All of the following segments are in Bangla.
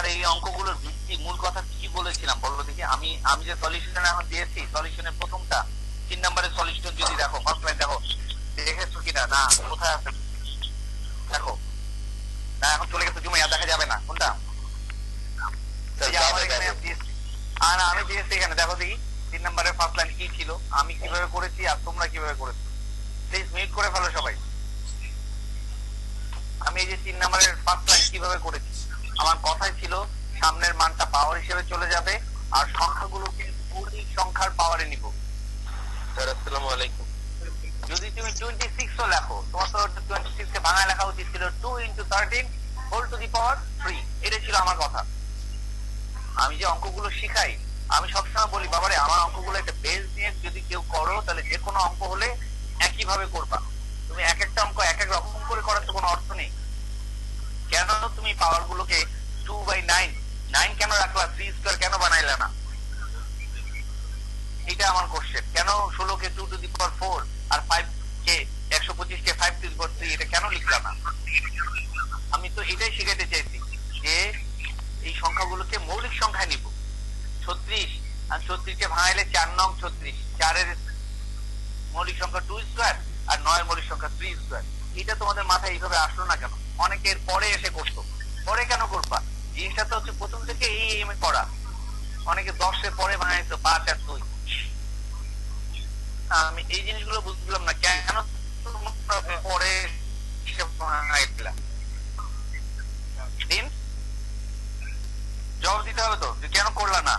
আমার এই অঙ্কগুলোর ভিত্তি মূল কথা কি বলেছিলাম বলবো দেখি। আমি আমি যে সলিউশন এখন দিয়েছি, সলিউশনের প্রথমটা 3 নম্বরের সলিউশন যদি দেখো, ফার্স্ট লাইন দেখো, দেখেছো কিনা? না, কোথায় আছে দেখো। না, এখন চলে গেছে জুমাইয়া, দেখা যাবে না কোনটা। আর আমি দিয়েছি এখানে, দেখো দেখি 3 নম্বরের ফার্স্ট লাইন কি ছিল, আমি কিভাবে করেছি আর তোমরা কিভাবে করেছো। প্লিজ মিউট করে ফেলো সবাই। আমি এই যে 3 নম্বরের ফার্স্ট লাইন কিভাবে করেছি, আমার কথাই ছিল সামনের মানটা পাওয়ার হিসেবে চলে যাবে আর সংখ্যাগুলোকে মৌলিক সংখ্যার পাওয়ারে নিব। স্যার আসসালামু আলাইকুম। যদি তুমি 26 ও লেখো, তোমার তো 26 কে ভাঙায় লেখা উচিত ছিল 2 × 13 হোল টু দি পাওয়ার 3। এটা ছিল আমার কথা। আমি যে অঙ্কগুলো শিখাই, আমি সবসময় বলি বাবারে আমার অঙ্কগুলো একটা বেস নিয়ে যদি কেউ করো তাহলে যে কোনো অঙ্ক হলে একই ভাবে করবা। তুমি এক একটা অঙ্ক এক এক রকম করে করার তো কোনো অর্থ নেই। কেন তুমি পাওয়ার গুলোকে 2/9 9 কেন রাখলা, 3² কেন বানাইলা না? এটা আমার কোশ্চেন। কেন 16 কে 2 two the power 4 R 5 K 125 K 5 two the পাওয়ার 3 এটা কেন লিখলা না? আমি তো এটাই শিখাতে চাইছি যে এই সংখ্যাগুলোকে মৌলিক সংখ্যায় নিব। 36 আর 36 কে ভাঙাইলে 4 নং 36, 4 এর মৌলিক সংখ্যা 2² আর 9 এর মৌলিক সংখ্যা 3²। এটা তোমাদের মাথায় এইভাবে আসলো না কেন? অনেকের পরে এসে করতো। পরে কেন করবা? জিনিসটা তো হচ্ছে প্রথম থেকে এই করা। অনেকে 10 এর পরে ভাঙাইতো 5 আর 2। আমি এই জিনিসগুলো বুঝলাম না কেন পরে ভাঙাইলা। দিন জবাব দিতে হবে তো, কেন করলা না?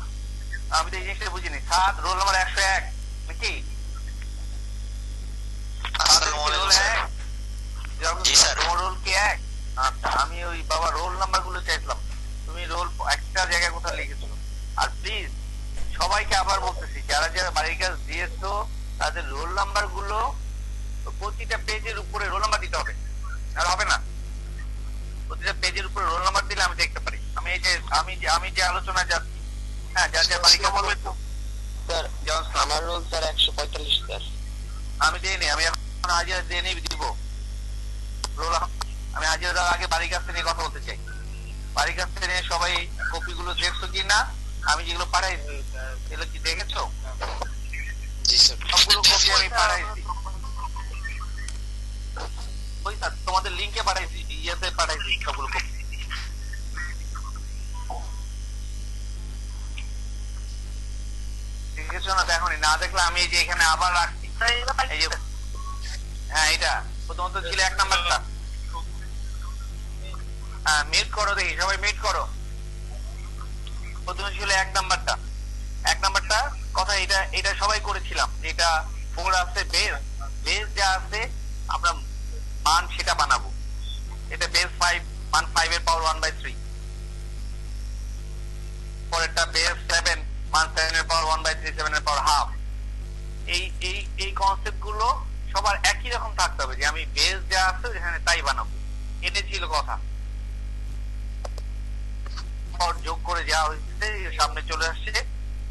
আমি তো এই জিনিসটা বুঝিনি। 7 রোল নাম্বার 101 নাকি? রোল কি 1? আচ্ছা, আমি ওই বাবা রোল নাম্বার গুলো চাইছিলাম। তুমি রোল একটা জায়গায় কোথাও লিখেছো। আর প্লিজ সবাইকে আবার বলতেছি, যারা যারা বাড়ির কাজ দিয়েছো তাদের রোল নাম্বার গুলো প্রতিটা পেজের উপরে রোল নাম্বার দিতে হবে। আর হবে না, প্রতিটা পেজের উপরে রোল নাম্বার দিলে আমি দেখতে পারি আমি যে আলোচনা যাচ্ছি। হ্যাঁ, যার যার বাড়ির কাজ বলবে তো। স্যার আমার রোল স্যার 145 স্যার। আমি দিয়ে নি, আমি এখন হাজিরা দিয়ে নিয়ে দিব রোল। আমি হাজিরা দেওয়ার আগে বাড়ির কাছ থেকে কথা বলতে চাই। বাড়ির কাছ থেকে সবাই কপি গুলো দেখছো কি না? আমি যেগুলো পাঠাইছি সেগুলো কি দেখেছো? জি স্যার, সবগুলো কপি আমি পাঠাইছি। ওই স্যার তোমাদের লিঙ্কে পাঠাইছি, ইয়েতে পাঠাইছি সবগুলো কপি। দেখেছো না? দেখোনি? না দেখলে আমি এই যে এখানে আবার রাখছি। এই যে হ্যাঁ, এটা প্রথমত ছিল 1 নাম্বারটা। হ্যাঁ, মিট করো দেখি, সবাই মিট করো। প্রথমে ছিল 1 নাম্বারটা। 1 নাম্বারটা কথা এটা সবাই করেছিলাম। এটা 4 আছে বেস যা আছে আমরা মান সেটা বানাবো। এটা বেস 5 মান 5 এর পাওয়ার 1/3। পরেরটা বেস 7 মান 7 এর পাওয়ার 1/3, 7 এর পাওয়ার হাফ। এই কনসেপ্ট গুলো সবার একই রকম থাকতে হবে, যে আমি বেস যা আছে এখানে তাই বানাবো। এটা ছিল কথা। যোগ করে যা হয়েছে সামনে চলে আসছে।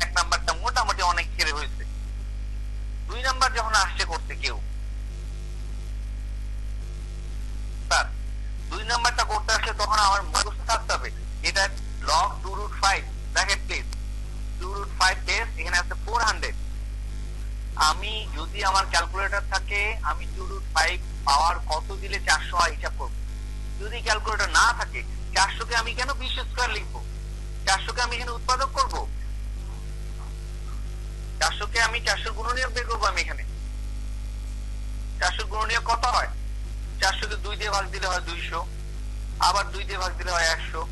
1 নাম্বারটা মোটামুটি অনেক কেড়ে হয়েছে। 2 নাম্বার যখন আসছে করতে কেউ, 2 নাম্বারটা করতে আসলে তখন আমার মুখস্থ থাকতে হবে এটা log 2√5 ব্র্যাকেট প্লেস 2√5 বেস এখানে আছে 400। আমি যদি আমার ক্যালকুলেটর থাকে আমি 2√5 পাওয়ার কত দিলে 400 হয় হিসাব করবো। যদি ক্যালকুলেটর না থাকে 400 কে আমি কেন 20² লিখবো? 400 কে আমি এখানে উৎপাদক করবো। 400 কে আমি 400 গুণনীয়ক বের করবো। আমি এখানে 400 গুণনীয়ক কত হয়? 400 কে 2 দিয়ে ভাগ দিলে হয় 200, আবার 2 দিয়ে ভাগ দিলে হয় 100,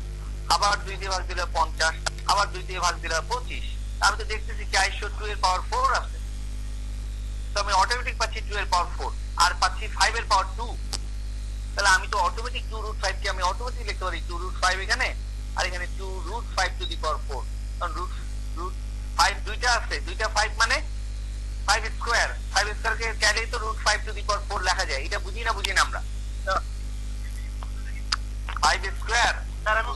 আবার 2 দিয়ে ভাগ দিলে হয় 50, আবার 2 দিয়ে ভাগ দিলে হয় 25। আমি তো দেখতেছি 402 এর পাওয়ার 4 আছে। তো আমি অটোমেটিক পাচ্ছি 2 এর পাওয়ার 4 আর পাচ্ছি 5 এর পাওয়ার 2। তাহলে আমি তো অটোমেটিক 2√5 কে আমি অটোমেটিক লিখতে পারি 2√5 এখানে, আর এখানে 2√5 টু দি পাওয়ার 4। কারণ √5 দুইটা আছে, দুইটা 5 মানে 5² 5² কে চাইলেই তো √5 টু দি পাওয়ার 4 লেখা যায়। এটা বুঝি না আমরা? 5² তার আমি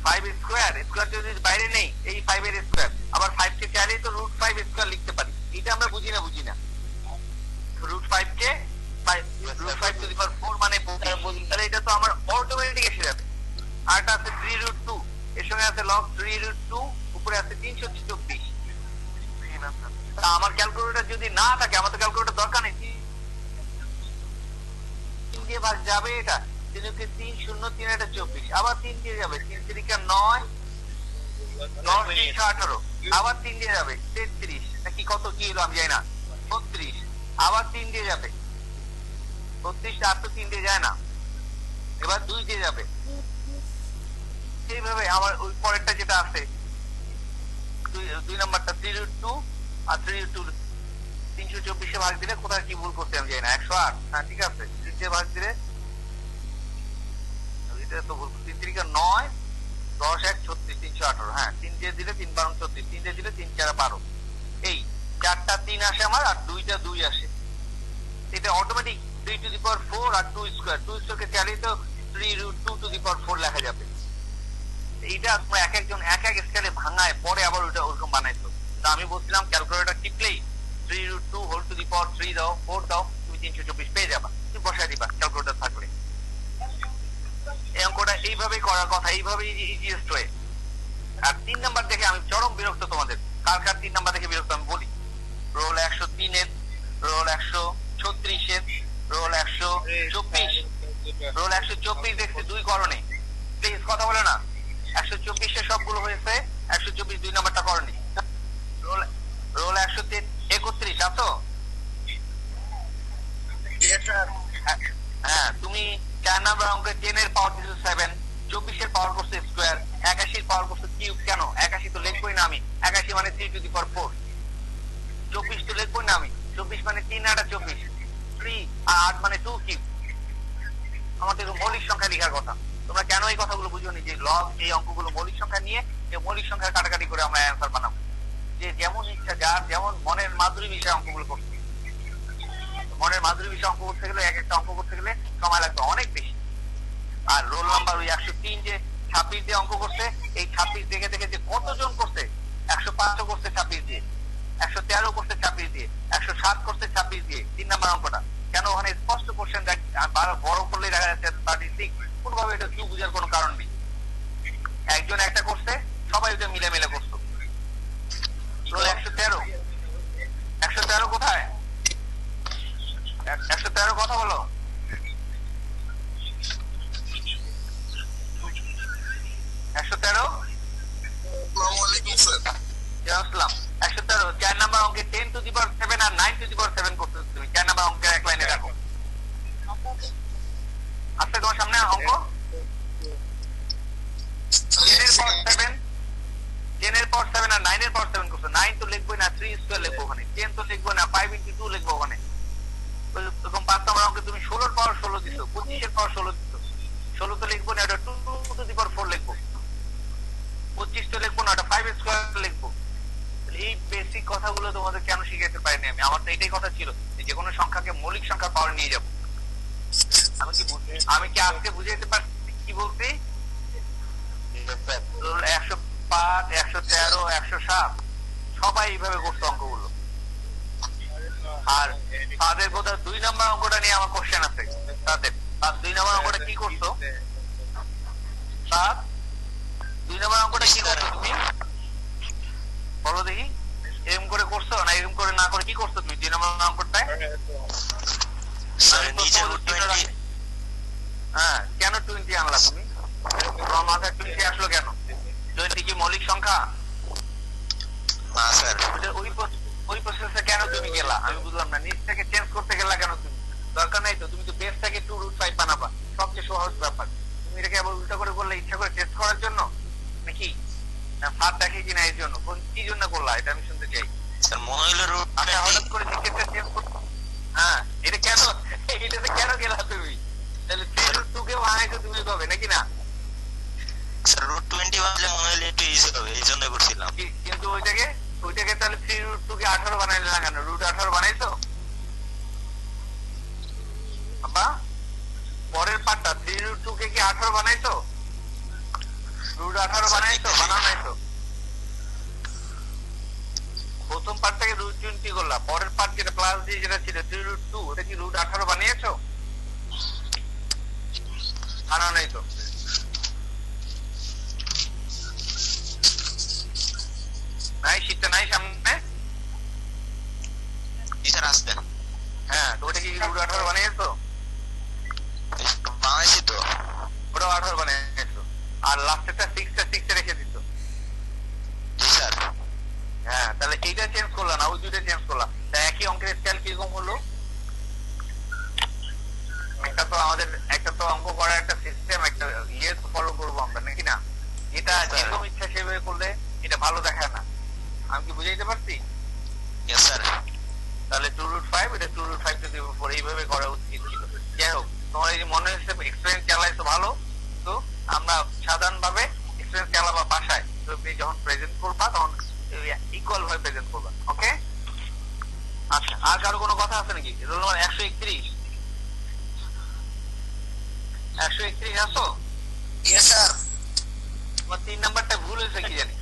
5² যদি বাইরে নেই, এই 5 এর স্কয়ার, আবার 5 কে চাইলেই তো √5² লিখতে পারি। এটা আমরা বুঝি না √5 কে √5 টু দি পাওয়ার 4 মানে তাহলে এটা তো আমার অটোমেটিক এসে যাবে। আর এটা আছে 3√5 লগ 3√2 উপরে আছে 324। তা আমার ক্যালকুলেটর যদি না থাকে, আমার তো ক্যালকুলেটর দরকার নেই, 3 দিয়ে ভাগ যাবে এটা 3 0 3 এটা 24, আবার 3 দিয়ে যাবে 3 3 9 9 3 18, আবার 3 দিয়ে যাবে 33, নাকি কত কি হলো আমি জানি না, 36, আবার 3 দিয়ে যাবে 36, আর তো 3 দিয়ে যায় না, এবার 2 দিয়ে যাবে। এইভাবে আমার ওই পরেরটা যেটা আছে 2 নাম্বারটা 3√2 আর 3√2 324 ভাগ দিলে কোথায় কি ভুল করতে আমি জানি না, 108। হ্যাঁ ঠিক আছে, 3 দিয়ে ভাগ দিলে এটা তো ভুল, 3 3 9 10 1 36 318। হ্যাঁ 3 দিয়ে দিলে 3 12 34, 3 দিয়ে দিলে 3 4 12, এই 4টা 3 আসে আমার আর 2টা 2 আসে, এটা অটোমেটিক 3⁴ আর 2 স্কয়ার, 2 স্কয়ারকে চালিয়ে তো 3√2⁴ লেখা যাবে। এইটা তোমরা এক একজন এক এক স্কেলে ভাঙায় পরে আবার ওটা ওরকম বানাইতো। তো আমি বলছিলাম ক্যালকুলেটর টিপলেই 3√2⁴ দাও 4 দাও, তুমি 324 পেয়ে যাবা, তুমি বসায় দিবা ক্যালকুলেটর থাকলে। এই অঙ্কটা এইভাবেই করার কথা, এইভাবেই ইজিয়েস্ট ওয়ে। আর 3 নাম্বার দেখে আমি চরম বিরক্ত, তোমাদের কার কার 3 নাম্বার দেখে বিরক্ত আমি বলি। রোল 103 এর, রোল 136 এর, রোল 124, রোল 124 দেখছি 2 করণে, প্লিজ কথা বলে না। 124 এর সবগুলো হয়েছে, 124 2 নাম্বারটা করনি। রোল 131 আছো? হ্যাঁ তুমি 4 নাম্বার অঙ্কে 10 এর পাওয়ার দিছো 7, 24 এর পাওয়ার করছো স্কয়ার, 81 এর পাওয়ার করছো কিউব। কেন 81 তো লিখবই না আমি, 81 মানে 3⁴, 24 তো লিখবই না আমি, 24 মানে 3 8 24, 3 আর 8 মানে 2 কিউব। আমাদের মৌলিক সংখ্যা লেখার কথা, তোমরা কেন এই কথাগুলো বুঝোনি যে লগ এই অঙ্কগুলো মৌলিক সংখ্যা নিয়ে এই মৌলিক সংখ্যা কাটাকাটি করে আমরা অ্যান্সার বানাবো, যে যেমন ইচ্ছা যার যেমন মনের মাধুরী বিষয়ে অঙ্কগুলো করতে। মনের মাধুরী বিষয়ে অঙ্ক করতে গেলে এক একটা অঙ্ক করতে গেলে সময় লাগবে অনেক বেশি। আর রোল নাম্বার ওই 103 যে 26 দিয়ে অঙ্ক করছে, এই 26 দেখে দেখে যে কতজন করছে, 105 করছে 26 দিয়ে, 113 করছে 26 দিয়ে, 107 করছে 26 দিয়ে 3 নাম্বার অঙ্কটা। কেন ওখানে স্পষ্ট কোশ্চেন বড় করলে দেখা যাচ্ছে 36, কোনভাবে এটা কি বুঝার কোনো কারণ নেই। একজন একটা করছে, সবাই ওটা মিলে মিলে করছো। রোল 113 কোথায়, 113 কথা বলো। 113 4 নাম্বার অঙ্কে 10⁷ আর 9⁷ করতে তুমি 4 নাম্বার অঙ্কের এক লাইনে রাখো। আচ্ছা তোমার সামনে অঙ্ক 10 এর পাওয়ার 7, 10 এর পাওয়ার 7 আর 9 এর পাওয়ার 7 করছো। 9 তো লিখবই না, 3 স্কয়ার লিখবো ওখানে, 10 তো লিখবো না, 5 × 2 লিখবো ওখানে। এরকম 5 নাম্বার অঙ্কে তুমি 16 এর পাওয়ার 16 দিছো, 25 এর পাওয়ার 16 দিছো, 16 তো লিখবো না, ওটা 2⁴ লিখবো, 25 তো লিখবো না, ওটা 5 স্কয়ার লিখবো। এই বেসিক কথাগুলো তোমাদের কেন শিখাইতে পারিনি আমি? আমার তো এটাই কথা ছিল যে কোনো সংখ্যাকে মৌলিক সংখ্যার পাওয়ার নিয়ে যাবো। আমি কি আজকে বুঝাইতে পারছি কি বলতে? 105 113 107 সবাই এইভাবে করতো অঙ্কগুলো। আর তাদের বোধহয় 2 নাম্বার অঙ্কটা নিয়ে আমার কোশ্চেন আছে, তাদের 2 নাম্বার অঙ্কটা কি করতো, 2 নাম্বার অঙ্কটা কি করছো তুমি বলো দেখি? এরকম করে করছো না এরকম করে না করে কি করছো তুমি 2 নাম্বার অঙ্কটায়? হ্যাঁ কেন 20 আনলা তুমি? তোমার মাথায় 20 আসলো কেন? 20 কি মৌলিক সংখ্যা? ওই প্রসেসে কেন তুমি গেলা আমি বুঝলাম না। নিচটাকে চেঞ্জ করতে গেলা কেন তুমি? দরকার নাই তো, তুমি তো বেসটাকে 2√5 বানাবা, সবচেয়ে সহজ ব্যাপার। তুমি এটাকে আবার উল্টা করে করলে ইচ্ছা করে টেস্ট করার জন্য নাকি? না ফাঁদ দেখে কিনা এর জন্য? কি জন্য করলা এটা আমি শুনতে চাই। হঠাৎ করে নিচেরটা চেঞ্জ করতে, হ্যাঁ এটা কেন, এটাতে কেন গেলা তুমি? তাহলে 3√2 কে বানাইছো তুমি কবে নাকি না? কিন্তু ওইটাকে তাহলে 3√2 কে 18 বানাইলে না কেন? √18 বানাইছো বাবা? পরের পার্টটা 3√2 কে কি 18 বানাইছো? √18 বানাইছো বানাও নাইছো? প্রথম পার্টটাকে √20 করলা, পরের পার্ট যেটা প্লাস দিয়ে যেটা ছিল 3√2 ওটা কি √18 বানিয়েছো? বানাও নাই তো। 18 বানিয়েছো? বানাইছি তো। ওটাও 18 বানিয়েছো। আর লাস্টেরটা 6 রেখে দিছো। জি স্যার। হ্যাঁ, তাহলে এইটা চেঞ্জ করলাম না, ওই দুইটা চেঞ্জ করলাম। তা একই অঙ্কের স্টাইল কিরকম হলো? একটা তো অঙ্ক করার একটা সিস্টেম, একটা ইয়ে তো ফলো করবো আমরা, নাকি না? এটা যেরকম ইচ্ছা সেভাবে করলে এটা ভালো দেখায় না। আমি কি বুঝাইতে পারছি? Yes sir. তাহলে 2√5, এটা 2√5 যদি উপর এইভাবে করা উচিত ছিল। যাই হোক, তোমার এই যে মনে হচ্ছে এক্সপেরিয়েন্স চালাইছো ভালো, তো আমরা সাধারণ ভাবে এক্সপেরিয়েন্স চালাবা বাসায়, তুমি যখন প্রেজেন্ট করবা তখন ইকুয়াল ভাবে প্রেজেন্ট করবা। ওকে, আচ্ছা, আর কারো কোনো কথা আছে নাকি? Roll number 131। 131 আছো? Yes sir. তোমার 3 নাম্বারটা ভুল হয়েছে কি জানি।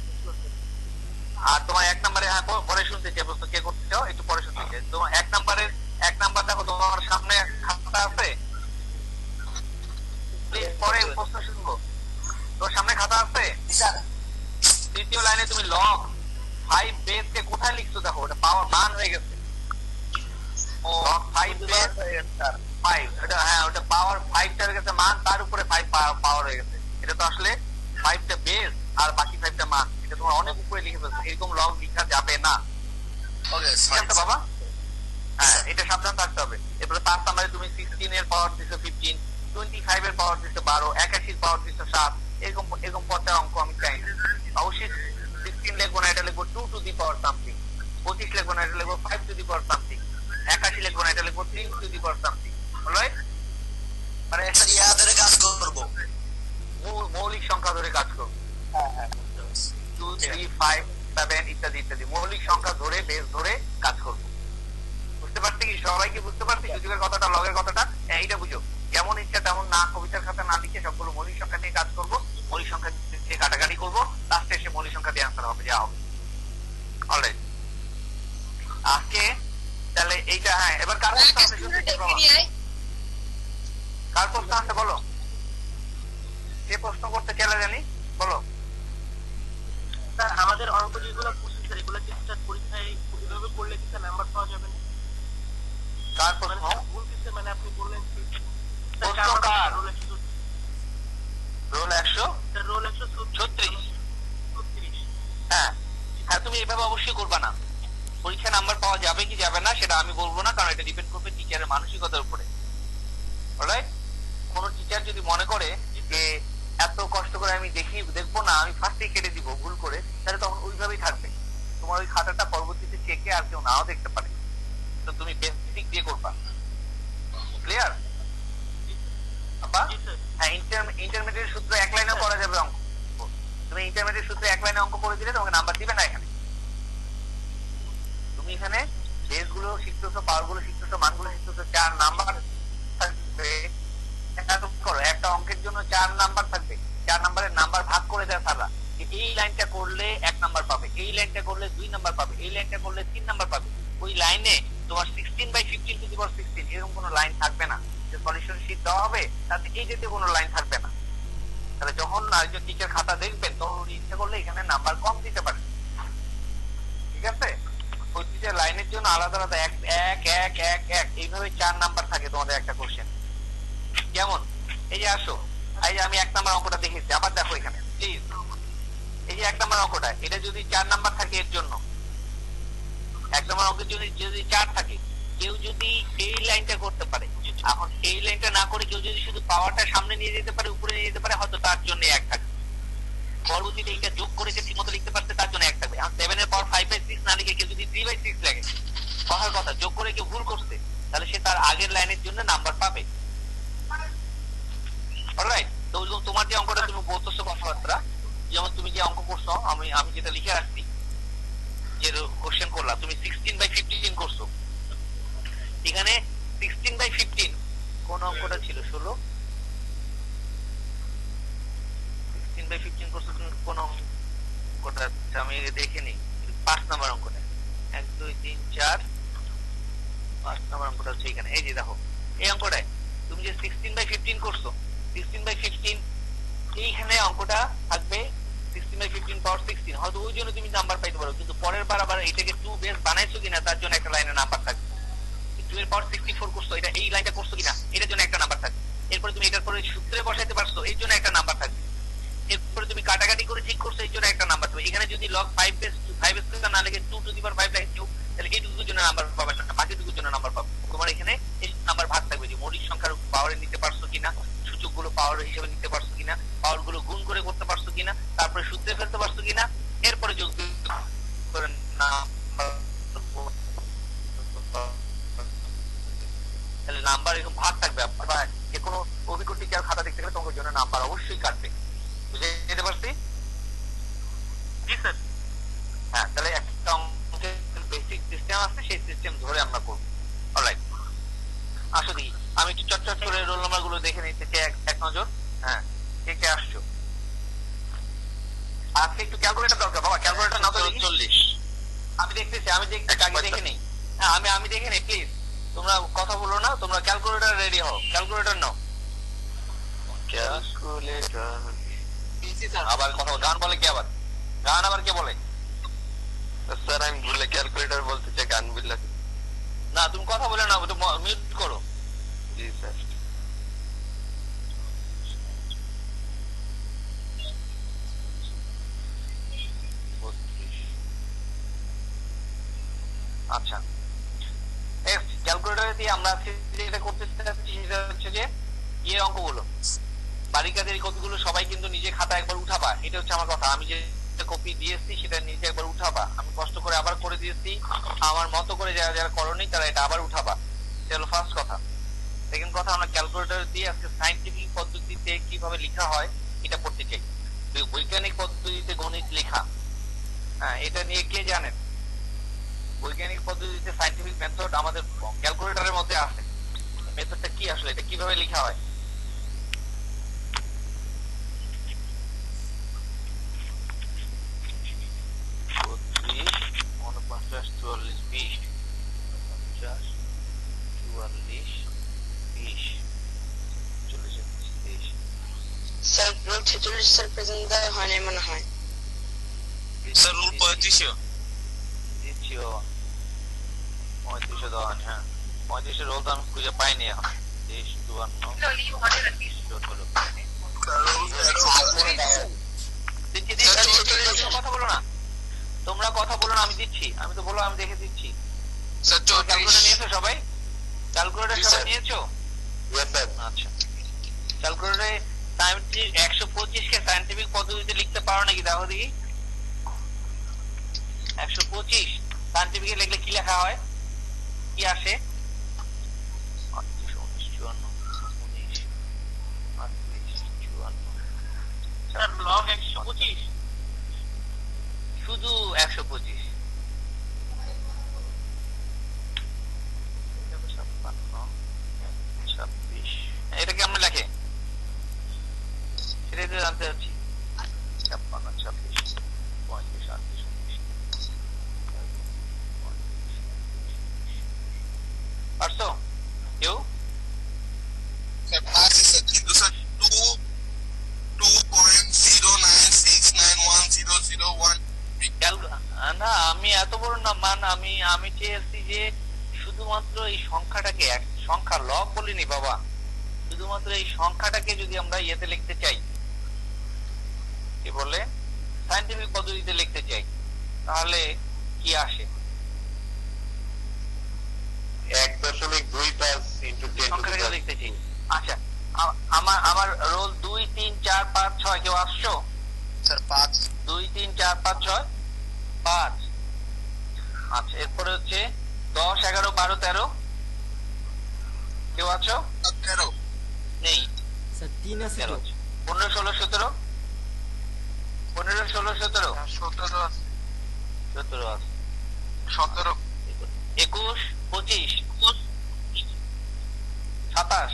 আর তোমার 1 নাম্বারে, হ্যাঁ পরে শুনতে চাই, প্রশ্ন কে করতে চাও একটু পরে শুনতে চাই। তোমার 1 নাম্বার দেখো, তোমার সামনে খাতা আছে, প্লিজ পরে প্রশ্ন শুনবো। তোমার সামনে খাতা আছে? দ্বিতীয় লাইনে তুমি লগ 5 বেস কে কোথায় লিখছো দেখো, ওটা পাওয়ার মান হয়ে গেছে। লগ 5 বেস 5, এটা হ্যাঁ, ওটা পাওয়ার 5 টা হয়ে গেছে মান, তার উপরে 5 পাওয়ার হয়ে গেছে। এটা তো আসলে 5 টা বেস আর বাকি 5 টা মান, এটা তোমার অনেক উপরে লিখে ফেলছো। এরকম লগ লেখা যাবে না। ওকে ঠিক আছে বাবা? হ্যাঁ, এটা সাবধান থাকতে হবে। এরপরে 5 নাম্বারে তুমি 16 এর পাওয়ার দিছো 15, 25 এর পাওয়ার দিছো 12, 81 এর পাওয়ার দিছো 7। এরকম পর্যায়ের অঙ্ক আমি চাই না। অবশ্যই 16 লিখবো না, এটা লিখবো 2 টু দি পাওয়ার সামথিং। 25 লিখবো না, এটা লিখবো 5 টু দি পাওয়ার সামথিং। 81 লিখবো না, এটা লিখবো 3 two the power something. Alright? মানে একটা ইয়াদের কাজ করবো। মৌলিক সংখ্যা ধরে কাজ করবো। হ্যাঁ 2, 3, 5, 7 ইত্যাদি ইত্যাদি মৌলিক সংখ্যা ধরে, বেস ধরে কাজ করবো। বুঝতে পারছি কি? সবাইকে বুঝতে পারছি সুযোগের কথাটা, লগের কথাটা? হ্যাঁ, এইটা বুঝো। যেমন ইচ্ছা তেমন না, কবিতার খাতা না লিখে সবগুলো মৌলিক সংখ্যা নিয়ে কাজ করবো। মৌলিক সংখ্যা দিয়ে কাটাকাটি করবো, লাস্টে এসে মৌলিক সংখ্যা দিয়ে আনসার হবে, যা হবে। অলরাইট, আজকে তাহলে এইটা, হ্যাঁ, এবার কার প্রশ্ন আছে শুনতে চাই বাবা? কার প্রশ্ন আছে বলো? কে প্রশ্ন করতে চাইলে জানি, বলো। স্যার আমাদের অঙ্ক যেগুলো করছি স্যার, এগুলো কি স্যার পরীক্ষায় এভাবে করলে কি স্যার নাম্বার পাওয়া যাবে না? কার মানে প্রশ্ন? স্যার ভুল কিছু, মানে আপনি বললেন কি প্রশ্ন কার? Roll 100, roll 100 sir roll 136। 36। হ্যাঁ হ্যাঁ, তুমি এভাবে অবশ্যই করবা না। পরীক্ষা নাম্বার পাওয়া যাবে কি যাবে না সেটা আমি বলবো না, কারণ এটা ডিপেন্ড করবে টিচারের মানসিকতার উপরে। অলরাইট? কোন টিচার যদি মনে করে যে এত কষ্ট করে আমি দেখবো না, আমি ফার্স্টেই কেটে দিব ভুল করে, তাহলে তখন ওইভাবেই থাকবে। তোমার ওই খাতাটা পরবর্তীতে চেকে আর কেউ নাও দেখতে পারে। তো তুমি বেসিক দিয়ে করবা। ক্লিয়ার? হ্যাঁ, ইন্টারমিডিয়েট সূত্র 1 লাইনেও করা যাবে অঙ্ক। তুমি ইন্টারমিডিয়েট সূত্রে 1 লাইনে অঙ্ক করে দিলে তোমাকে নাম্বার দিবে না। এখানে তুমি এখানে বেস গুলো শিখতেছো, পাওয়ার গুলো শিখতেছো, মান গুলো শিখতেছো, 4 নাম্বার থাকবে। একটা অঙ্কের জন্য 4 নাম্বার থাকবে। 4 নাম্বারের নাম্বার ভাগ করে দেয় সারা, যে এই লাইনটা করলে 1 নাম্বার পাবে, এই লাইনটা করলে 2 নাম্বার পাবে, এই লাইনটা করলে 3 নাম্বার পাবে। ওই লাইনে তোমার 16/15 টু দি পাওয়ার 16 এরকম কোনো লাইন থাকবে না। যে সলিউশন শীট দেওয়া হবে তাতে এই জাতীয় কোনো লাইন থাকবে না। তাহলে যখন আরেকজন টিচার খাতা দেখবেন তখন উনি ইচ্ছা করলে এখানে নাম্বার কম দিতে পারে। ঠিক আছে? প্রতিটা লাইনের জন্য আলাদা আলাদা 1 1 1 1 1 এইভাবে 4 নাম্বার থাকে তোমাদের একটা কোশ্চেন। যেমন এই যে আসো, এই যে আমি 1 নাম্বার অঙ্কটা দেখেছি, আবার দেখো এখানে প্লিজ। এই যে 1 নাম্বার অঙ্কটা, এটা যদি 4 নাম্বার থাকে এর জন্য, 1 নাম্বার অঙ্কের জন্য যদি 4 থাকে, কেউ যদি এই লাইনটা করতে পারে, এখন এই লাইনটা না করে কেউ যদি শুধু পাওয়ারটা সামনে নিয়ে যেতে পারে, উপরে নিয়ে যেতে পারে, হয়তো তার জন্য 1 থাকবে। পরবর্তীতে এইটা যোগ করেছে ঠিক মতো লিখতে পারছে, তার জন্য 1 থাকবে। এখন 7 এর পাওয়ার 5/6 না লিখে কেউ যদি 3/6 লাগে, কথার কথা যোগ করে কেউ ভুল করছে, তাহলে সে তার আগের লাইনের জন্য নাম্বার পাবে। অলরাইট? তো তোমার যে অঙ্কটা তুমি বলতেছো কথাবার্তা, যেমন তুমি যে অঙ্ক করছো, আমি যেটা লিখে রাখছি, যে কোশ্চেন করলা তুমি 16/15 করছো। এখানে 16/15 কোন অঙ্কটা ছিল? 16 16/15 করছো তুমি কোন অঙ্কটা? আমি দেখে নিই। 5 নাম্বার অঙ্কটা, 1 2 3 4 5 নাম্বার অঙ্কটা হচ্ছে এখানে। এই যে দেখো এই অঙ্কটায় তুমি যে 16/15 করছো, 16/15 এইখানে অঙ্কটা থাকবে 16/15 পাওয়ার 16। হয়তো ওই জন্য তুমি নাম্বার পাইতে পারো, কিন্তু পরের বার আবার এটাকে 2 বেস বানাইছো কিনা তার জন্য একটা লাইনে নাম্বার থাকবে। 2 এর পাওয়ার পাওয়ার 64 করছো, এটা এই লাইনটা করছো কিনা এটার জন্য একটা নাম্বার থাকবে। এরপরে তুমি এটার পরে সূত্রে বসাইতে পারছো এর জন্য একটা নাম্বার থাকবে। এরপরে তুমি কাটাকাটি করে ঠিক করছো এর জন্য একটা নাম্বার থাকবে। এখানে যদি log 5 স্কয়ার না লিখে 2 টু দি পাওয়ার 5 লিখো তাহলে এইটুকুর জন্য নাম্বার পাবে না, বাকিটুকুর জন্য নাম্বার পাবে। তোমার এখানে এই নাম্বার ভাগ থাকবে যে মৌলিক সংখ্যার পাওয়ারে নিতে পারছো কিনা, সূচকগুলো পাওয়ার হিসেবে নিতে পারছো কিনা, পাওয়ার গুলো গুণ করে করতে পারছো কিনা, তারপরে সূত্রে ফেলতে পারছো কিনা, এরপরে যোগ করে তাহলে নাম্বার এরকম ভাগ থাকবে। বা যে কোনো অভিজ্ঞ টিচার খাতা দেখতে গেলে তোমার জন্য নাম্বার অবশ্যই কাটবে। বুঝে যেতে পারছি? জি স্যার। হ্যাঁ, তাহলে একটা অঙ্কের বেসিক সিস্টেম আছে, সেই সিস্টেম ধরে আমরা করবো। অলরাইট, আসো দেখি আমি একটু চটচট করে রোল নাম্বার গুলো দেখে নিতে চাই এক নজর। হ্যাঁ, কে কে আসছো? আজকে একটু ক্যালকুলেটর দরকার বাবা, ক্যালকুলেটর নাও তো দেখি। 40। আমি দেখতেছি, আমি দেখতেছি, আগে দেখে নেই। হ্যাঁ, আমি দেখে নেই প্লিজ। তোমরা কথা বলো না, তোমরা ক্যালকুলেটর রেডি হও, ক্যালকুলেটর নাও। ক্যালকুলেটর আবার কথা গান বলে কে, আবার গান আবার কে বলে? স্যার আমি ভুলে ক্যালকুলেটর বলতে চাই, গান বললে। না তুমি কথা বলে না, মিউট করো। জি স্যার। আচ্ছা, ক্যালকুলেটর দিয়ে আমরা যেটা করতে চাচ্ছি সেটা হচ্ছে যে ইয়ে অঙ্কগুলো, বাড়ি কাজের এই কপিগুলো সবাই কিন্তু নিজে খাতা একবার উঠাবা। এটা হচ্ছে আমার কথা। আমি যে কপি দিয়েছি সেটা নিজে একবার উঠাবা। আমি কষ্ট করে আবার করে দিয়েছি, আমার মতো করে যারা যারা করনি তারা এটা আবার উঠাবা। এটা হলো ফার্স্ট কথা। সেকেন্ড কথা, আমরা ক্যালকুলেটর দিয়ে আজকে সাইন্টিফিক পদ্ধতিতে কিভাবে লেখা হয় এটা পড়তে চাই। বৈজ্ঞানিক পদ্ধতিতে গণিত লেখা, হ্যাঁ, এটা নিয়ে কে জানেন? বৈজ্ঞানিক পদ্ধতিতে সাইন্টিফিক মেথড আমাদের ক্যালকুলেটরের মধ্যে আছে। মেথডটা কি আসলে, এটা কিভাবে লেখা হয়? স্যার রোল 46 স্যার প্রেজেন্ট দেওয়া হয় নাই মনে হয়। Sir rule 35। দিচ্ছিও 35 দেওয়া, হ্যাঁ 35 রোল তো আমি খুঁজে পাইনি এখন। 23, 54, 17। কথা বলো না, তোমরা কথা বলো না, আমি দিচ্ছি। আমি তো বলো, আমি দেখে দিচ্ছি। Sir calculator 34। নিয়েছো সবাই? ক্যালকুলেটর জি, সবাই স্যার। নিয়েছো? Yes sir. আচ্ছা, ক্যালকুলেটরে 125 কে সায়েন্টিফিক পদ্ধতিতে লিখতে পারো নাকি দেখো দেখি। 125 সায়েন্টিফিকে লিখলে কি লেখা হয়, কি আসে? 38, 54, স্যার লগ 125 শুধু 125। 56 এটা কেমন লেখে সেটাই তো জানতে চাচ্ছি। 56, 26, 35, 38, 39। পারছো কেউ? স্যার পাঁচ স্যার, কিন্তু স্যার 2.09691001। না, আমি এত বড় না মান, আমি চেয়েছি যে শুধুমাত্র এই সংখ্যাটাকে, এক সংখ্যা লগ বলিনি বাবা, শুধুমাত্র এই সংখ্যাটাকে যদি আমরা ইয়েতে লিখতে চাই, কি বলে, সায়েন্টিফিক পদ্ধতিতে লিখতে চাই, তাহলে কি আসে? 1.25 into 10 সংখ্যাটাকে লিখতে চাই। আচ্ছা, আমার রোল 2, 3, 4, 5, 6 কেউ আসছো? স্যার 5। 2, 3, 4, 5, 6, 5। আচ্ছা, এরপরে হচ্ছে 10, 11, 12, 13। কেউ আছো? 13। নেই। স্যার 3 আছে 13 তো। হচ্ছে। 15, 16, 17। 15, 16, 17। 17 আছে। 17 আছে। 17। 21, 25, 27,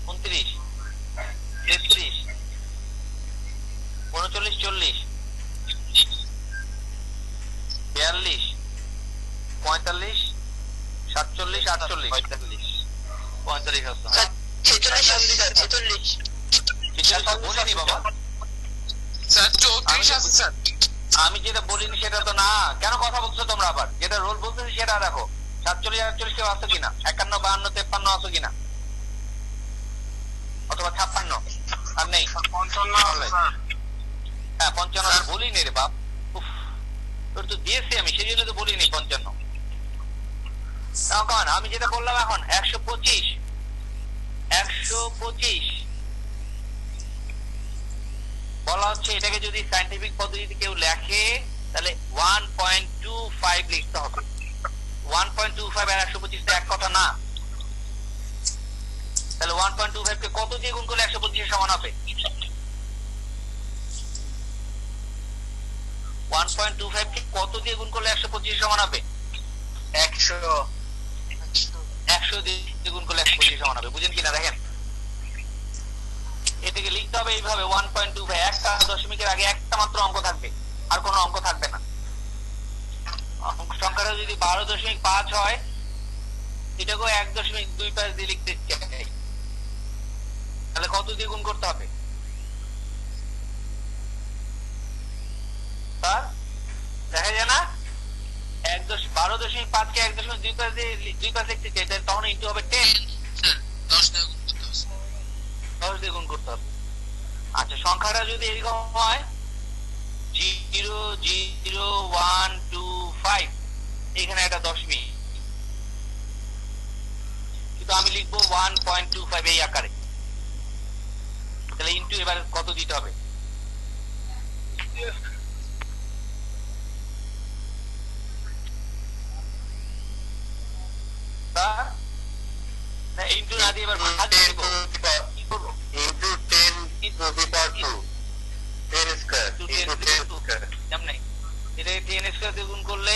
29, 33, 39, 40, 42, 45, 47, 48, 45 আছে। স্যার 46 আছে স্যার 46। সেটা বলিনি বাবা, স্যার 34 আছে স্যার। আমি যেটা বলিনি সেটা তো না। কেন কথা বলছো তোমরা? আবার যেটা রোল বলতেছি সেটা দেখো। 47 48 কেউ আছে কিনা? 51 52 53 আছে কিনা? অথবা 56? আর নেই? 55 হ্যাঁ 55 বলিনি রে বাপ। উফ, তোর তো দিয়েছি আমি, সেই জন্য তো বলিনি 55। এখন আমি যেটা বললাম এখন 125 বলা হচ্ছে এটাকে যদি সায়েন্টিফিক পদ্ধতিতে কেউ লেখে তাহলে 1.25 লিখতে হবে। 1.25 আর 125 তো এক কথা না। তাহলে 1.25 কে কত দিয়ে গুণ করলে 125 এর সমান হবে? 1.25 কে কত দিয়ে গুণ করলে 125 এর সমান হবে? 100 দিয়ে গুণ করলে 125 এর সমান হবে। বুঝেন কিনা দেখেন, এটাকে লিখতে হবে এইভাবে 1.25। একটা দশমিকের আগে একটা মাত্র অঙ্ক থাকবে, আর কোনো অঙ্ক থাকবে না। সংখ্যাটা যদি 12.5 হয় এটাকেও 1.25 দিয়ে লিখতে চাই, তাহলে কত দিয়ে গুণ করতে হবে? স্যার দেখা যায় না, 12.5 কে 1.25 দিয়ে 2.5 লিখতে চাই, তাহলে তখন ইন্টু হবে 10, 10 দিয়ে গুণ করতে হবে। আচ্ছা সংখ্যাটা যদি এরকম হয় 00125, এখানে একটা দশমিক, কিন্তু আমি লিখবো 1.25 এই আকারে, তাহলে ইন্টু এবার কত দিতে হবে? ইন্টু না দিয়ে এবার ভাগ দিব, কি করবো? into 10 to the power 2 10 square into 10 square যেমন এটাকে 10 স্কয়ার দিয়ে গুণ করলে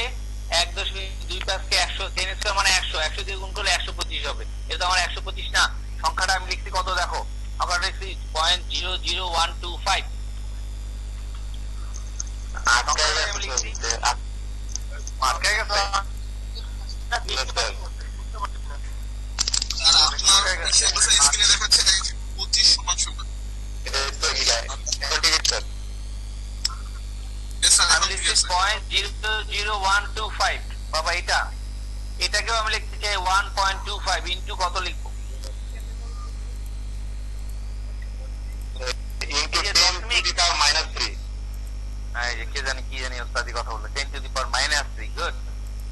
1.25 কে 100, 10 স্কয়ার মানে 100, 100 দিয়ে গুণ করলে 125 হবে। এটা তো আমার 125 না, সংখ্যাটা আমি লিখছি কত দেখো, আমরা লিখছি 0.00125। সংখ্যাটা আমি লিখছি মার্কে গেছে। আমি লিখছি 0.00125 বাবা, এটাকেও আমি লিখতে চাই 1.25 ইন্টু কত লিখবো? into 10 to the power minus 3 কে জানি কি জানি ওস্তাদি কথা বললো 10 to the power minus 3। Good,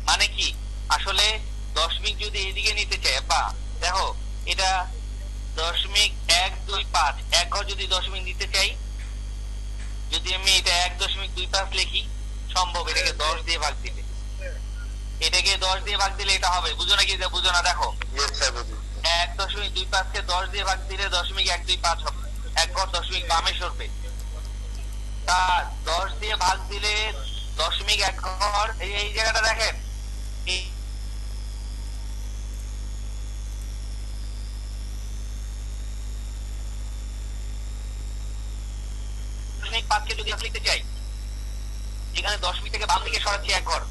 মানে কি আসলে দশমিক যদি এদিকে নিতে চাই, বা দেখো এটা 0.125, এক ঘর যদি দশমিক নিতে চাই, যদি আমি এটা 1.25 লিখি সম্ভব, এটাকে 10 দিয়ে ভাগ দিলে, এটাকে 10 দিয়ে ভাগ দিলে এটা হবে। বুঝো নাকি? বুঝো না? দেখো yes sir বুঝি 1.25 কে 10 দিয়ে ভাগ দিলে 0.125 হবে, এক ঘর দশমিক বামে সরবে। তা 10 দিয়ে ভাগ দিলে 0.1 ঘর, এই জায়গাটা দেখেন, এই 0.5 কে যদি লিখতে চাই, এখানে 10 থেকে বাম দিকে সরাচ্ছি এক ঘর,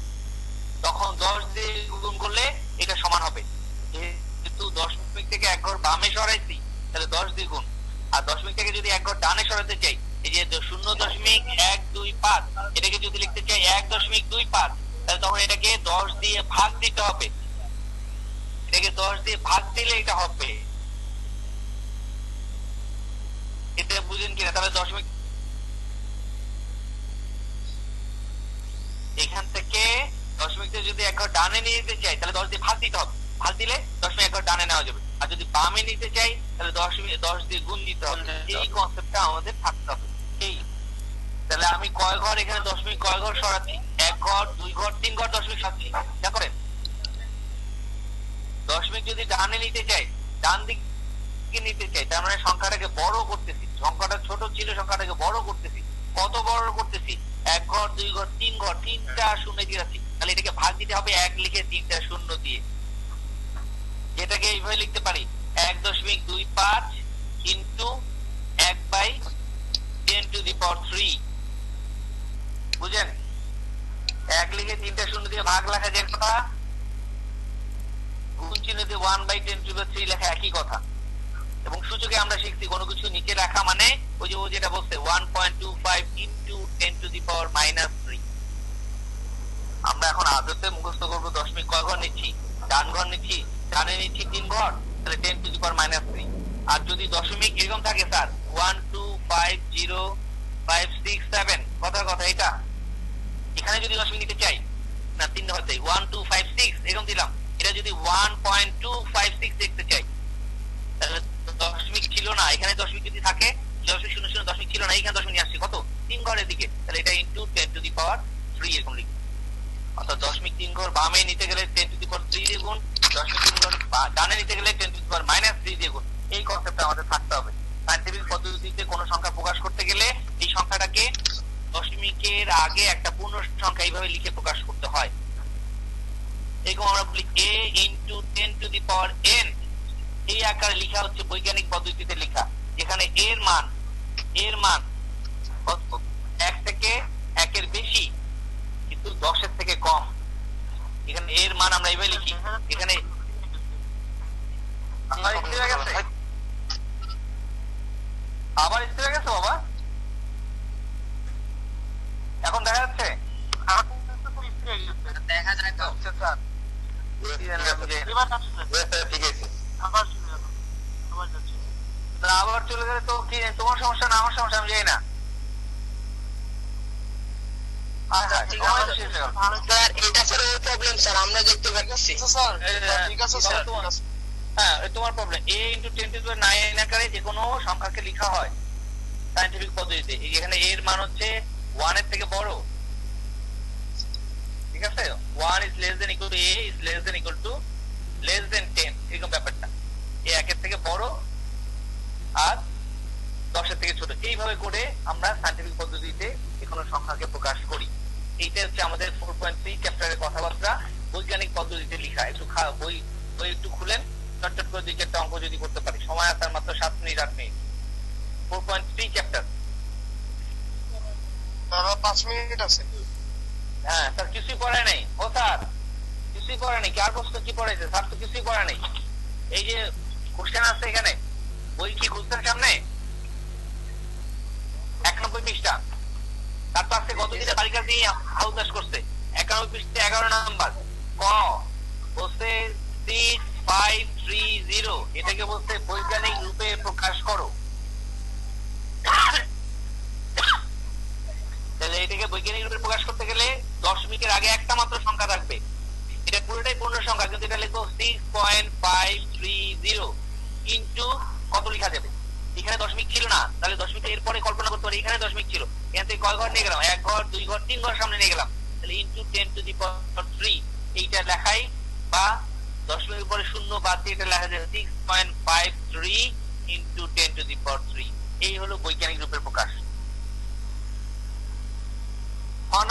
তখন 10 দিয়ে গুণ করলে এটা সমান হবে। যেহেতু 10 থেকে এক ঘর বামে সরাইছি তাহলে 10 দিয়ে গুণ, আর 10 থেকে যদি এক ঘর ডানে সরাতে চাই, এই যে 0.125, এটাকে যদি লিখতে চাই 1.25, তাহলে তখন এটাকে 10 দিয়ে ভাগ দিতে হবে, এটাকে 10 দিয়ে ভাগ দিলে এটা হবে। এটা বুঝেন কিনা? তাহলে দশমিক এখান থেকে 10 যদি এক ঘর ডানে নিয়ে যেতে চাই তাহলে 10 দিয়ে ভাগ দিতে হবে, ভাগ দিলে 10 এক ঘর ডানে নেওয়া যাবে। আর যদি বামে নিতে চাই তাহলে 10 দিয়ে গুণ দিতে হবে। এই কনসেপ্টটা আমাদের থাকতে হবে। এই তাহলে আমি কয় ঘর এখানে দশমিক কয় ঘর সরাচ্ছি? এক ঘর, দুই ঘর, তিন ঘর দশমিক সরাচ্ছি। যা করেন দশমিক যদি ডানে নিতে চাই, ডান দিকে নিতে চাই, তার মানে সংখ্যাটাকে বড় করতেছি, সংখ্যাটা ছোট ছিল সংখ্যাটাকে বড় করতেছি। কত বড় করতেছি? এক ঘর, দুই ঘর, তিন ঘর, 3টা শূন্য দিয়ে রাখছি, তাহলে এটাকে ভাগ দিতে হবে 1 লিখে 3টা শূন্য দিয়ে, যেটাকে এইভাবে লিখতে পারি 1.25 ইন্টু 1/10 to the power 3। বুঝেন? 1 লিখে 3টা শূন্য দিয়ে ভাগ লেখা যে কথা, গুণ চিহ্ন দিয়ে 1/10 to the 3 লেখা একই কথা। এবং সূচকে আমরা শিখছি কোনো কিছু নিচে রাখা মানে ওই যে ও যেটা বলছে 1.25 into 10 to the power minus 3। আমরা এখন আদতে মুখস্থ করবো দশমিক কয় ঘর নিচ্ছি, ডান ঘর নিচ্ছি, ডানে নিচ্ছি 3 ঘর, তাহলে 10 টু দি পাওয়ার মাইনাস 3। আর যদি দশমিক এরকম থাকে স্যার 1 2 5 0 5 6 7, কথার কথা এটা, এখানে যদি দশমিক নিতে চাই না 3 হতে 1 2 5 6 এরকম দিলাম, এটা যদি 1.256 দেখতে চাই তাহলে দশমিক ছিল না, এখানে দশমিক যদি থাকে 0.00 দশমিক ছিল না, এখানে দশমিক নিয়ে আসছে কত 3 ঘরের দিকে, তাহলে এটা ইনটু 10 টু দি পাওয়ার 3 এরকম লিখব। অর্থাৎ দশমিক 3 ঘর বামে নিতে গেলে 10 টু দি পাওয়ার 3 দিয়ে গুণ, দশমিক 3 ঘর ডানে নিতে গেলে 10 টু দি পাওয়ার মাইনাস 3 দিয়ে গুণ। এই কনসেপ্টটা আমাদের থাকতে হবে। সায়েন্টিফিক পদ্ধতিতে কোনো সংখ্যা প্রকাশ করতে গেলে এই সংখ্যাটাকে দশমিকের আগে একটা পূর্ণ সংখ্যা এইভাবে লিখে প্রকাশ করতে হয়। এরকম আমরা বলি a into 10 to the power n, এই আকারে লেখা হচ্ছে বৈজ্ঞানিক পদ্ধতিতে লেখা, যেখানে এর মান 1 থেকে 1 এর বেশি কিন্তু 10 এর থেকে কম। এখানে এর মান আমরা এইভাবে লিখি, এখানে আবার স্থির হয়ে গেছে বাবা, এখন দেখা যাচ্ছে? দেখা যায় তো আচ্ছা স্যার, এবার আসছে ঠিক আছে। আবার চলে গেল, আবার যাচ্ছে। আবার চলে গেলে তো কি তোমার সমস্যা না আমার সমস্যা, আমি জানি না। আচ্ছা ঠিক আছে, ভালো স্যার এটা স্যার ওর প্রবলেম স্যার, আমরা দেখতে পাচ্ছি। স্যার, ঠিক আছে স্যার। হ্যাঁ তোমার problem. a into 10 to the power 9 আকারে যে কোনো সংখ্যাকে লেখা হয় সায়েন্টিফিক পদ্ধতিতে। এখানে এর মান হচ্ছে 1 এর থেকে বড়, ঠিক আছে? 1 is less than equal to a is less than equal to less than 10, এরকম ব্যাপারটা। a 1 এর থেকে বড় আর 10 এর থেকে ছোট, এইভাবে করে আমরা সায়েন্টিফিক পদ্ধতিতে যে কোনো সংখ্যাকে প্রকাশ করি। এইটা হচ্ছে আমাদের 4.3 চ্যাপ্টারের কথাবার্তা বৈজ্ঞানিক পদ্ধতিতে লেখা। একটু বই একটু খুলেন, চটচট করে 2-4টা অঙ্ক যদি করতে পারি। সময় আছে মাত্র 7 মিনিট 8 মিনিট। 4.3 চ্যাপ্টার। বাবা 5 মিনিট আছে। হ্যাঁ স্যার, কিছুই পড়ে নাই। ও স্যার কিছুই পড়ে নাই, কার প্রশ্ন কি পড়েছে? স্যার তো কিছুই পড়ে নাই। এই যে কোশ্চেন আছে এখানে, বই কি খুলছেন সামনে? 91 পৃষ্ঠা। তার তো আজকে গত দিনে তালিকা দিয়ে আউদাস করছে 91 পৃষ্ঠা 11 নাম্বার ক বলছে 6530, এটাকে বলছে বৈজ্ঞানিক রূপে প্রকাশ করো। তাহলে এটাকে বৈজ্ঞানিক রূপে প্রকাশ করতে গেলে দশমিকের আগে একটা মাত্র সংখ্যা থাকবে। এটা পুরোটাই পূর্ণ সংখ্যা, কিন্তু এটা লিখবো 6.530 ইন্টু কত লেখা যাবে? এখানে দশমিক ছিল না, তাহলে দশমিক এরপরে কল্পনা করতে পারি এখানে দশমিক ছিল, এখান থেকে কয় ঘর নিয়ে গেলাম? 1 ঘর 2 ঘর 3 ঘর সামনে নিয়ে গেলাম, তাহলে ইন্টু 10 টু দি পাওয়ার 3 এইটা লেখাই, বা দশমিকের পরে শূন্য বাদ দিয়ে এটা লেখা যায় 6.53 ইন্টু 10 টু দি পাওয়ার 3। এই হলো বৈজ্ঞানিক রূপের প্রকাশ।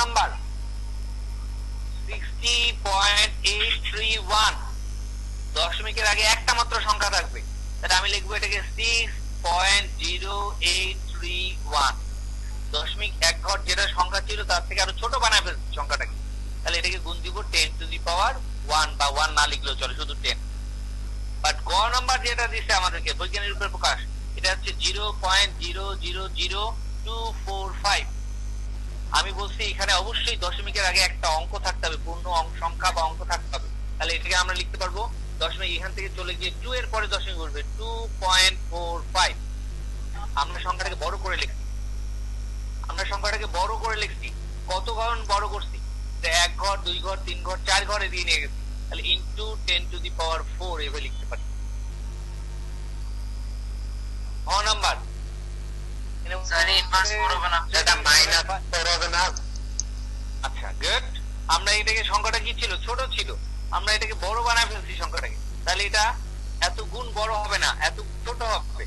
নাম্বার 60.831, দশমিকের আগে একটা মাত্র সংখ্যা থাকবে, তাহলে আমি লিখবো এটাকে 6.0831। দশমিক 1 ঘর যেটা সংখ্যা ছিল তার থেকে আরো ছোট বানায় ফেলছি সংখ্যাটাকে, তাহলে এটাকে গুণ দিব 10 টু দি পাওয়ার 1, বা 1 না লিখলেও চলে, শুধু 10। বাট গ নাম্বার যেটা দিচ্ছে আমাদেরকে বৈজ্ঞানিক রূপের প্রকাশ, এটা হচ্ছে 0.000245। আমি বলছি এখানে অবশ্যই দশমিকের আগে একটা অঙ্ক থাকতে হবে, পূর্ণ সংখ্যা বা অঙ্ক থাকতে হবে, তাহলে এটাকে আমরা লিখতে পারবো দশমিক এখান থেকে চলে গিয়ে 2 এর পরে দশমিক উঠবে 2.45। আমরা সংখ্যাটাকে বড় করে লিখছি, কত ঘর বড় করছি? 1 ঘর 2 ঘর 3 ঘর 4 ঘরে দিয়ে নিয়ে গেছি, তাহলে ইন্টু 10 টু দি পাওয়ার 4 এভাবে লিখতে পারি। নাম্বার আচ্ছা গুড। আমরা এটাকে সংখ্যাটা কি ছিল? ছোট ছিল, আমরা এটাকে বড় বানায় ফেলছি সংখ্যাটাকে, তাহলে এটা এত গুণ বড় হবে না, এত ছোট হবে।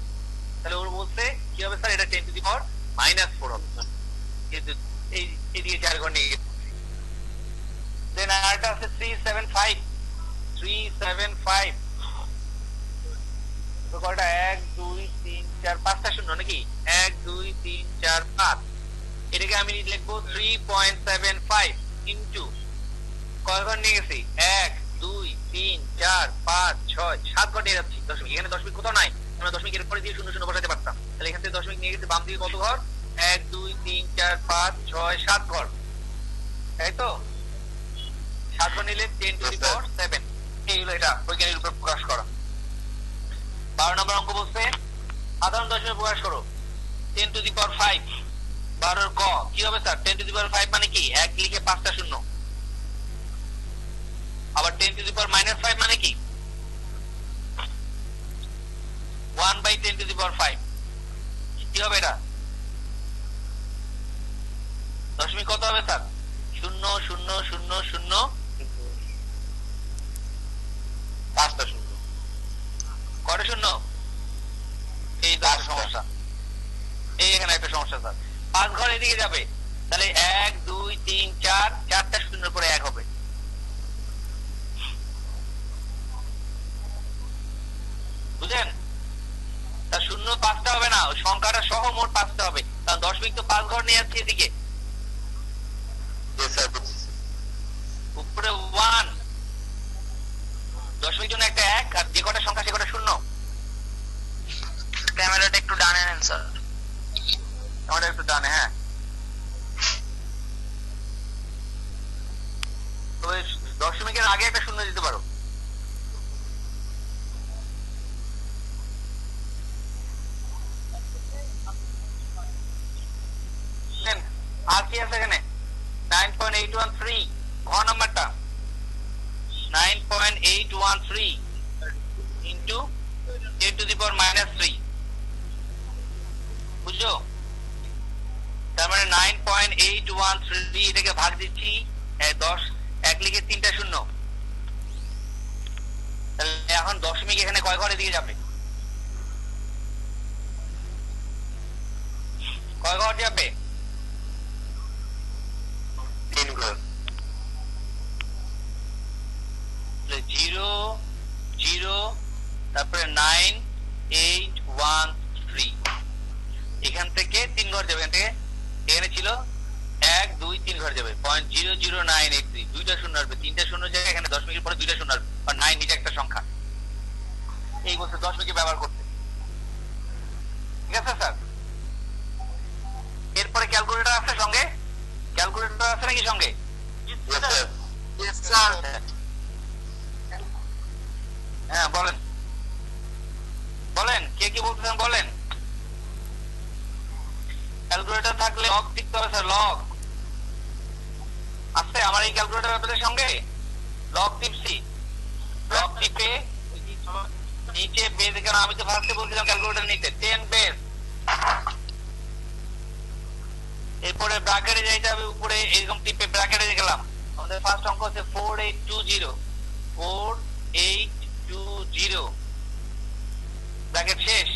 তাহলে ওর বলতে কি হবে স্যার? এটা 10 টু দি পাওয়ার -4 হবে, কিন্তু এই এদিকে 4 ঘর নিয়ে গেছে। দেন আরটা আছে 375 তো কয়টা? 1 2 3 4 5টা শূন্য নাকি? 1 2 3 4 5। এটাকে আমি লিখবো 3.75 ইন্টু কয় ঘর নিয়ে গেছি? 1 2 3 4 5 6 7 ঘর নিয়ে যাচ্ছি দশমিক। এখানে দশমিক কোথাও নাই, আমরা দশমিক এর পরে দিয়ে শূন্য শূন্য বসাতে পারতাম, তাহলে এখান থেকে দশমিক নিয়ে গেছি বাম দিকে কত ঘর? 1 2 3 4 5 6 7 ঘর, তাই তো? 7 ঘর নিলে 10 টু দি পাওয়ার 7। এই হলো এটা বৈজ্ঞানিক রূপে প্রকাশ করা। 12 নম্বর অঙ্ক বলছে সাধারণ দশমিকে প্রকাশ করো 10 টু দি পাওয়ার 5। 12 ক কি হবে স্যার? 10 টু দি পাওয়ার 5 মানে কি? 1 লিখে 5টা শূন্য। আবার 10 টু দি পাওয়ার -5 মানে কি? 1/10 টু দি পাওয়ার 5। কি হবে এটা? দশমিক কত হবে স্যার? 0 0 0 0 5টা শূন্য। কয়টা শূন্য? এই তো একটা সমস্যা, এই এখানে একটা সমস্যা স্যার। 5 ঘর এদিকে যাবে, তাহলে 1 2 3 4 4টা শূন্যের পরে 1 হবে। বুঝলেন? তা শূন্য 5টা হবে না, ওই সংখ্যাটা সহ মোট 5টা হবে। কারণ দশমিক তো 5 ঘর নিয়ে যাচ্ছে এদিকে। Yes, sir, বুঝছি। উপরে 1, দশমিক জন্য একটা 1, আর যে কটা সংখ্যা সে কটা শূন্য। ক্যামেরাটা একটু ডানে নেন স্যার। আমাদের একটু ডানে, হ্যাঁ। তবে দশমিকের আগে একটা শূন্য দিতে পারো। বুঝলেন? আর কি আছে এখানে? 9.813 ঘ নাম্বারটা 9.813 ইন্টু 10 টু দি পাওয়ার -3। বুঝছো? তার মানে 9.813 এটাকে ভাগ দিচ্ছি 10, 1 লিখে 3টা শূন্য। তাহলে এখন দশমিক এখানে কয় ঘরে দিয়ে যাবে? কয় ঘর যাবে? 3 ঘর। 0 0 তারপরে 9 8 1 3 এখান থেকে 3 ঘর যাবে। এখান থেকে এখানে ছিল 1 2 3 ঘর যাবে 0.00983 দুইটা শূন্য আসবে, 3টা শূন্য জায়গায় এখানে দশমিকের পরে 2টা শূন্য আসবে, আর 9 নিজে একটা সংখ্যা। এই বলছে দশমিকে ব্যবহার করতে। ঠিক আছে স্যার? এরপরে ক্যালকুলেটর আছে সঙ্গে? ক্যালকুলেটর আছে নাকি সঙ্গে? Yes, sir. Yes, sir. হ্যাঁ বলেন, বলেন কে কি বলতেছেন বলেন। ক্যালকুলেটর থাকলে লগ টিপতে হবে স্যার, লগ আছে আমার এই ক্যালকুলেটর আপনাদের সঙ্গে। লগ টিপছি, লগ টিপে নিচে বেজ, কেন আমি তো ফার্স্টে বলছিলাম ক্যালকুলেটর নিতে 10 বেজ। এরপরে ব্র্যাকেটে যাইতে হবে, উপরে এরকম টিপে ব্র্যাকেটে গেলাম। আমাদের ফার্স্ট অঙ্ক হচ্ছে 4820 4820 ব্র্যাকেট শেষ।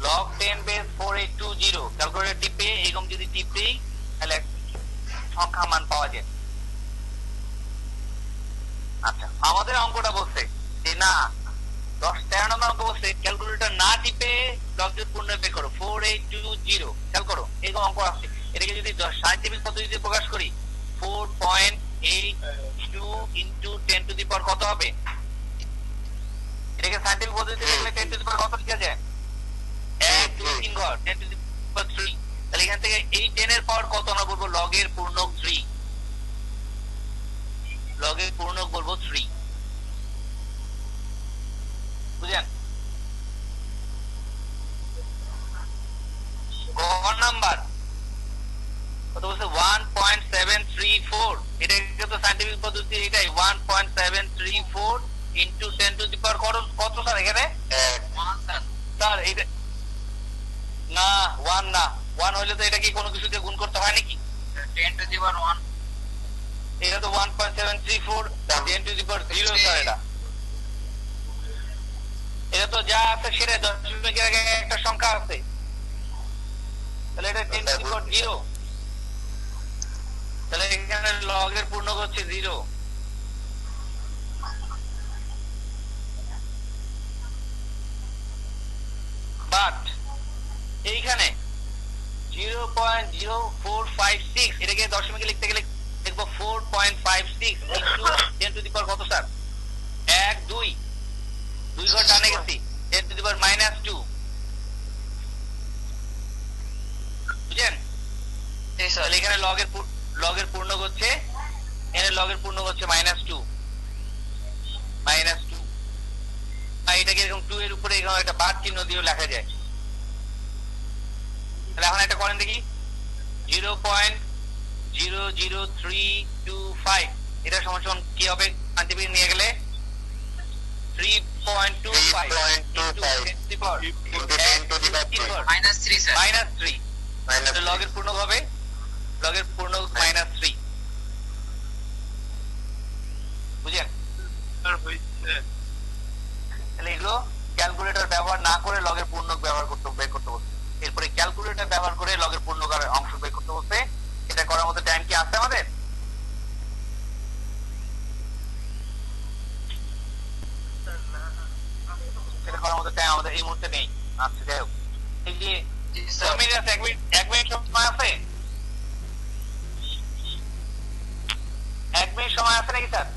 লগ 10 বেস 4820 ক্যালকুলেটর টিপে এরকম যদি টিপেই তাহলে সংখ্যা মান পাওয়া যায়। আচ্ছা, আমাদের অঙ্কটা বলছে যে না 13 নম্বর অঙ্ক বলছে ক্যালকুলেটর না টিপে লগের পূর্ণ বের করো 4820। খেয়াল করো এরকম অঙ্ক আছে। এটাকে যদি সায়েন্টিফিক পদ্ধতিতে প্রকাশ করি 4.82 ইন্টু 10 টু দি পাওয়ার কত হবে? এটাকে সায়েন্টিফিক পদ্ধতিতে লিখলে 10 টু দি পাওয়ার কত লিখা যায়? 1 2 3 ঘর 10 টু দি পাওয়ার 3। তাহলে এখান থেকে এই 10 এর পাওয়ার কত আমরা বলবো? লগের পূর্ণক 3। লগের পূর্ণক বলবো 3। বুঝলেন? গ নাম্বার কত বলছে? 1.734। এটাকে তো সায়েন্টিফিক পদ্ধতি এটাই 1.734 ইন্টু 10 টু দি পাওয়ার কত স্যার এখানে? স্যার এটা না 1 না, 1 হইলে তো এটা কি কোনো কিছুতে গুণ করতে হয় নাকি? 10 টু দি পাওয়ার 1, এটা তো 1.734 10 টু দি পাওয়ার 0 স্যার। এটা তো যা আছে সেটা দশমিকের আগে একটা সংখ্যা আছে, তাহলে এটা 10 টু দি পাওয়ার 0। তাহলে এখানে লগের পূর্ণক হচ্ছে 0। বাট এইখানে 0.0456 এটাকে দশমিকে লিখতে গেলে দেখবো 4.56 ইনটু 10 টু দি পাওয়ার কত স্যার? 1 2 2 ঘর ডানে গেছি 10 টু দি পাওয়ার -2। বুঝছেন? তাহলে এখানে লগের পূর্ণক হচ্ছে 9 এর লগের পূর্ণ হচ্ছে -2 -2 আর এটাকে এরকম 2 এর উপরে এরকম একটা বাদ চিহ্ন দিয়েও লেখা যায়। তাহলে এখন একটা করেন দেখি 0.00325 এটা সমান সমান কি হবে আন্টিপিন নিয়ে গেলে 3.25 -3 স্যার। -3 লগের পূর্ণ হবে লগের পূর্ণ -3 বুঝলেন? তাহলে এগুলো ক্যালকুলেটর ব্যবহার না করে লগের পূর্ণক ব্যবহার করতে বের করতে বলছে। এরপরে ক্যালকুলেটর ব্যবহার করে লগের পূর্ণকের অংশ বের করতে বলছে। এটা করার মতো টাইম কি আছে আমাদের? এটা করার মতো টাইম আমাদের এই মুহূর্তে নেই। আচ্ছা যাই হোক, এই যে 1 মিনিট আছে, 1 মিনিট সময় আছে, 1 মিনিট সময় আছে নাকি স্যার?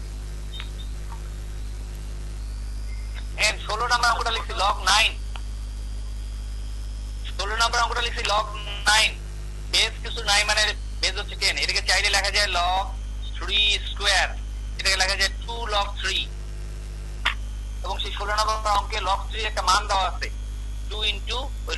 16 নম্বর অঙ্কটা লিখছি log 9, 16 নম্বর অঙ্কটা লিখছি log 9, বেস কিছু নাই মানে বেস হচ্ছে 10, এটাকে চাইলে লেখা যায় log 3 স্কয়ার, এটাকে লেখা যায় 2 log 3, এবং সেই 16 নম্বর অঙ্কে log 3 একটা মান দেওয়া আছে 2 ইনটু ওই